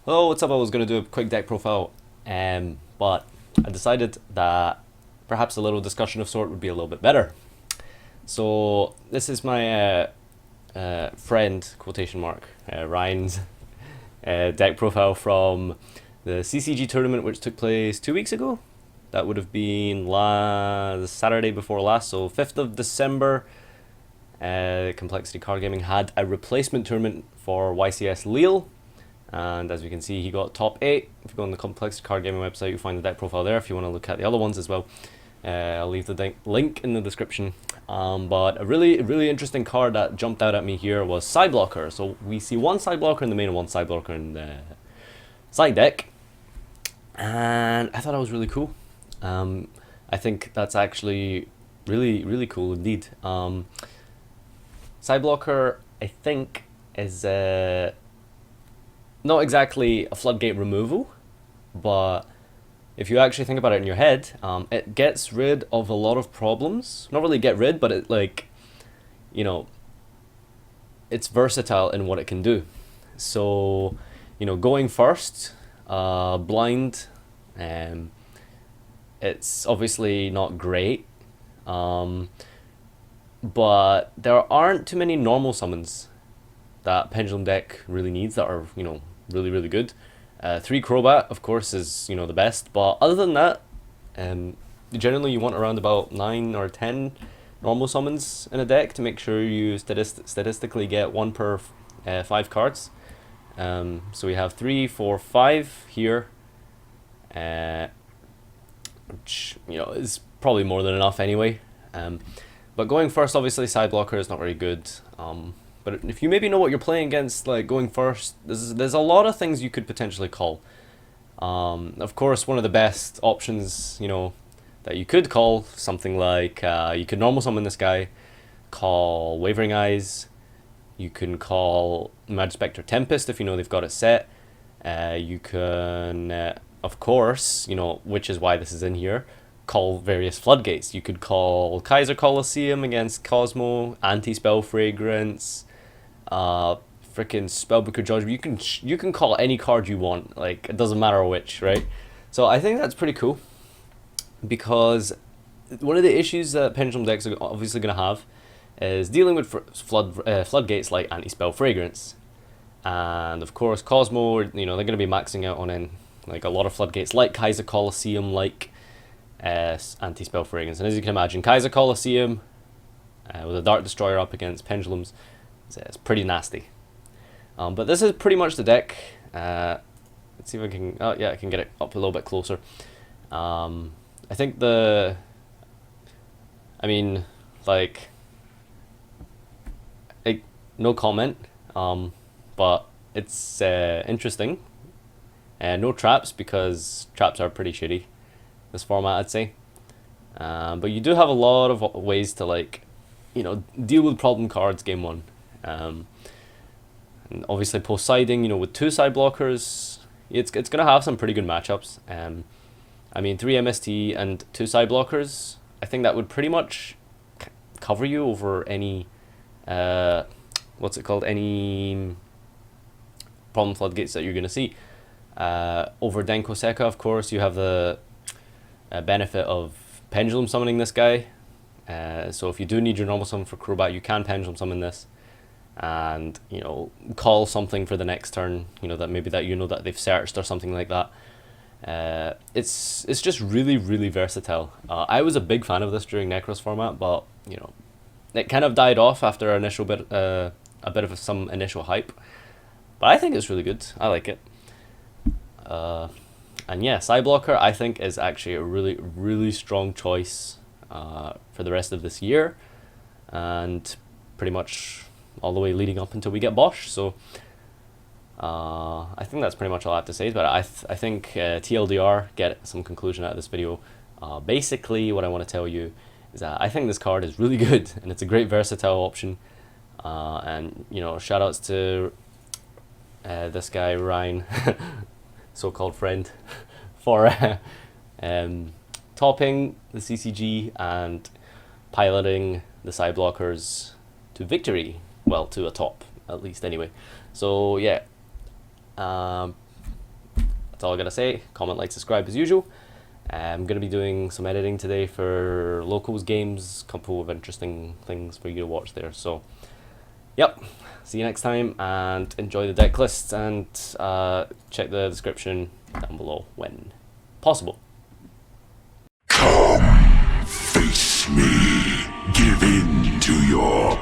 Hello, what's up? I was going to do a quick deck profile, but I decided that perhaps a little discussion of sort would be a little bit better. So this is my friend, quotation mark, Ryan's deck profile from the CCG tournament, which took place 2 weeks ago. That would have been the Saturday before last, so 5th of December. Complexity Card Gaming had a replacement tournament for YCS Lille. And as we can see, he got top 8. If you go on the Complexity Card Gaming website, you'll find the deck profile there if you want to look at the other ones as well. I'll leave the link in the description. But a really interesting card that jumped out at me here was Psi-blocker. So we see one Psi-blocker in the main and one Psi-blocker in the side deck. And I thought that was really cool. I think that's actually really cool indeed. Psi-blocker, I think, is not exactly a floodgate removal, but if you actually think about it in your head, it gets rid of a lot of problems. Not really get rid, but it it's versatile in what it can do. So, going first, blind, it's obviously not great, but there aren't too many normal summons that Pendulum deck really needs that are, really good. 3 Crobat, of course, is, the best, but other than that, generally you want around about 9 or 10 normal summons in a deck to make sure you statistically get 1 per 5 cards. So we have 3, 4, 5 here, which, is probably more than enough anyway. But going first, obviously, Psi-blocker is not very good. But if you maybe know what you're playing against, like going first, there's a lot of things you could potentially call. Of course, one of the best options, that you could call, something like, you could normal summon this guy, call Wavering Eyes, you can call Magispectre Tempest if you know they've got it set. You can, of course, which is why this is in here, call various floodgates. You could call Kaiser Colosseum against Cosmo, Anti-Spell Fragrance, freaking Spellbooker Judgment. You can call any card you want, like it doesn't matter which, right? So I think that's pretty cool, because one of the issues that Pendulum decks are obviously going to have is dealing with floodgates like Anti-Spell Fragrance, and of course Cosmo, they're going to be maxing out on like a lot of floodgates like Kaiser Colosseum, like Anti-Spell Fragrance. And as you can imagine, Kaiser Colosseum with a Dark Destroyer up against Pendulums, it's pretty nasty. But this is pretty much the deck. Let's see if I can... Oh, yeah, I can get it up a little bit closer. I think no comment. But it's interesting. No traps, because traps are pretty shitty this format, I'd say. But you do have a lot of ways to deal with problem cards game one. And obviously post-siding, with 2 Psi-blockers, it's going to have some pretty good matchups. 3 MST and 2 Psi-blockers, I think that would pretty much cover you over any, any problem floodgates that you're going to see. Over Denko Sekka, of course, you have the benefit of pendulum summoning this guy. So if you do need your normal summon for Crobat, you can pendulum summon this, and call something for the next turn. That they've searched or something like that. It's just really versatile. I was a big fan of this during Necros format, but it kind of died off after a bit of some initial hype. But I think it's really good. I like it. And yeah, Psi-blocker I think is actually a really strong choice for the rest of this year, and pretty much all the way leading up until we get Bosch. So I think that's pretty much all I have to say. But I think TLDR, get some conclusion out of this video. Basically, what I want to tell you is that I think this card is really good, and it's a great versatile option. And shout outs to this guy Ryan, so-called friend, for topping the CCG and piloting the Psi-blockers to victory. Well, to a top, at least anyway. So yeah, all I gotta say. Comment, like, subscribe as usual. I'm going to be doing some editing today for locals games, a couple of interesting things for you to watch there. So, yep, see you next time, and enjoy the deck lists, and check the description down below when possible. Come, face me, give in to your